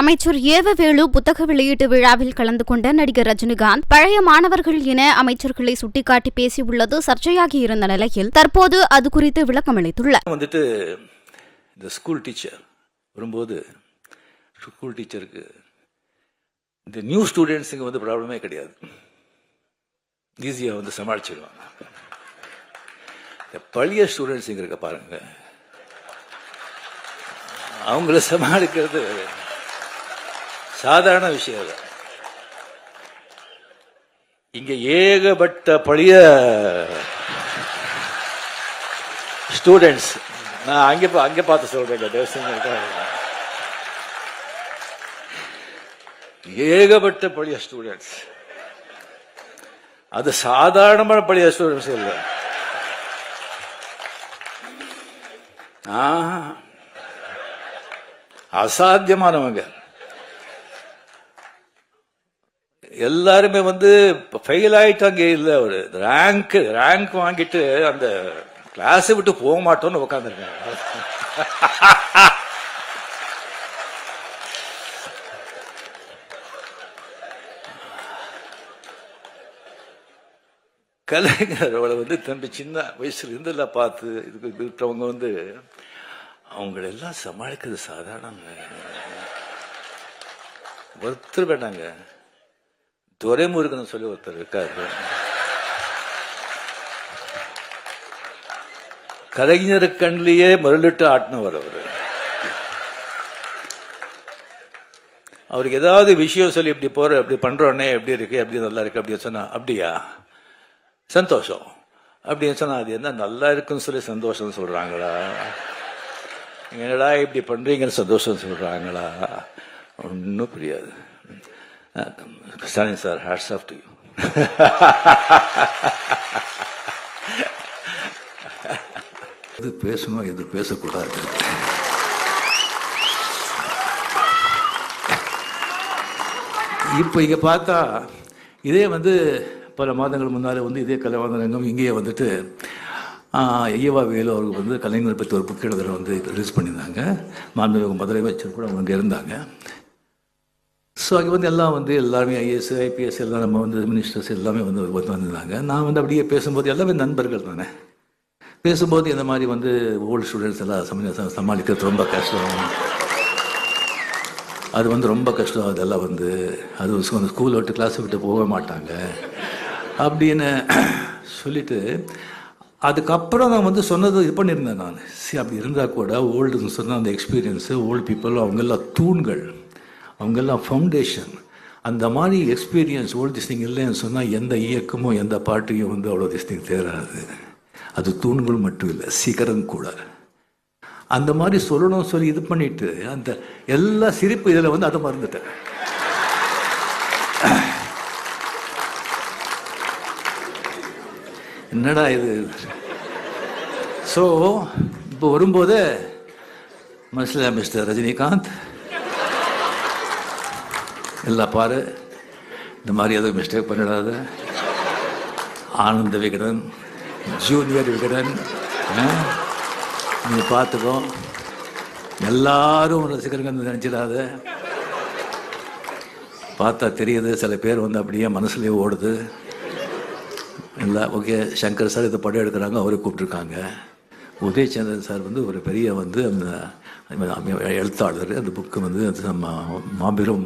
அமைச்சர் ஏவவேலு புத்தக வெளியீட்டு விழாவில் கலந்து கொண்ட நடிகர் ரஜினிகாந்த் பழைய மாணவர்கள் என அமைச்சர்களை சுட்டிக்காட்டி பேசியுள்ளது சர்ச்சையாகி இருந்த நிலையில் தற்போது அது குறித்து விளக்கம் அளித்துள்ளார். இந்த ஸ்கூல் டீச்சர் வரும்போது ஸ்கூல் டீச்சருக்கு இந்த நியூ ஸ்டூடெண்ட்ஸுக்கு ப்ராப்ளமே கிடையாது, ஈஸியாக சமாளிச்சிடுவாங்க. பழைய ஸ்டூடெண்ட்ஸுங்க இருக்க பாருங்க, அவங்கள சமாளிக்கிறது சாதாரண விஷயம் இல்லை. இங்க ஏகப்பட்ட பழைய ஸ்டூடெண்ட்ஸ், நான் அங்க பார்த்து சொல்றேன், ஏகப்பட்ட பழைய ஸ்டூடெண்ட்ஸ், அது சாதாரணமான பழைய ஸ்டூடெண்ட்ஸ் இல்லை. அசாத்தியமானவங்க எல்லாருமே ஃபெயில் ஆயிட்டாங்க. இல்ல ஒரு ரேங்க் வாங்கிட்டு அந்த கிளாஸ் விட்டு போக மாட்டோம்னு உட்காந்துருக்காங்க. கலைஞரோட தம்பி சின்ன வயசுல இருந்தெல்லாம் பார்த்து இதுக்கு இருக்கிறவங்க அவங்களெல்லாம் சமாளிக்கிறது சாதாரண ஒருத்தர் வேண்டாங்க. துரைமுருகன் சொல்லி ஒருத்தர் இருக்காரு, கலைஞர் கண்ணிலேயே மருளிட்டு ஆட்டினவர் அவரு. அவருக்கு ஏதாவது விஷயம் சொல்லி இப்படி போற இப்படி பண்றோன்னே எப்படி இருக்கு, எப்படி நல்லா இருக்கு அப்படின்னு சொன்னா அப்படியா சந்தோஷம் அப்படின்னு சொன்னா அது என்ன நல்லா இருக்குன்னு சொல்லி சந்தோஷம் சொல்றாங்களா, என்னடா இப்படி பண்றீங்கன்னு சந்தோஷம் சொல்றாங்களா, ஒன்றும் புரியாது. Stalin sir, hats off to you. இது பேசணும், இது பேசக்கூடாது. இப்போ இங்க பார்த்தா இதே பல மாதங்கள் முன்னாலே இதே கலைவாணரங்கம் இங்கேயே ஏவவேலு அவருக்கு கலைஞர் பற்றி ஒரு புக் எழுதுற ரிலீஸ் பண்ணியிருந்தாங்க. மாண்புமிகு முதலமைச்சர் கூட அவங்க இருந்தாங்க. ஸோ அங்கே எல்லாம் எல்லாருமே ஐஏஎஸ் ஐபிஎஸ் எல்லாம் நம்ம மினிஸ்டர்ஸ் எல்லாமே வந்திருந்தாங்க. நான் அப்படியே பேசும்போது எல்லாமே நண்பர்கள் தானே. பேசும்போது இந்த மாதிரி ஓல்டு ஸ்டூடெண்ட்ஸ் எல்லாம் சமாளிக்கிறது ரொம்ப கஷ்டம், அது ரொம்ப கஷ்டம், அதெல்லாம் அது ஸ்கூல் விட்டு கிளாஸ் விட்டு போக மாட்டாங்க அப்படின்னு சொல்லிட்டு அதுக்கப்புறம் நான் சொன்னது இது பண்ணியிருந்தேன். நான் அப்படி இருந்தால் கூட ஓல்டுன்னு சொன்னால் அந்த எக்ஸ்பீரியன்ஸு, ஓல்டு பீப்புள் அவங்கெல்லாம் தூண்கள், அவங்கெல்லாம் ஃபவுண்டேஷன். அந்த மாதிரி எக்ஸ்பீரியன்ஸ் ஓல்டு திஸ்டிங் இல்லைன்னு சொன்னால் எந்த இயக்கமும் எந்த பாட்டையும் அவ்வளோ திஸ்டிங் தேராது. அது தூண்கள் மட்டும் இல்லை, சிகரம் கூட. அந்த மாதிரி சொல்லணும் சொல்லி இது பண்ணிட்டு அந்த எல்லா சிரிப்பு இதில் அதை மறந்துட்டேன். என்னடா இது. ஸோ இப்போ வரும்போது மிஸ்டர் ரஜினிகாந்த் எல்லாம் பாரு, இந்த மாதிரி எதுவும் மிஸ்டேக் பண்ணிடாத. ஆனந்த விகடன், ஜூனியர் விகடன், நீங்கள் பார்த்துக்கோ. எல்லாரும் ரசிகர்கள் நினச்சிடாத. பார்த்தா தெரியுது, சில பேர் அப்படியே மனசுலேயே ஓடுது. இல்லை ஓகே, சங்கர் சார் இதை படம் எடுக்கிறாங்க, அவரை கூப்பிட்ருக்காங்க. உதயச்சந்திரன் சார் ஒரு பெரிய அந்த எழுத்தாளர். அந்த புக்கு மாபெரும்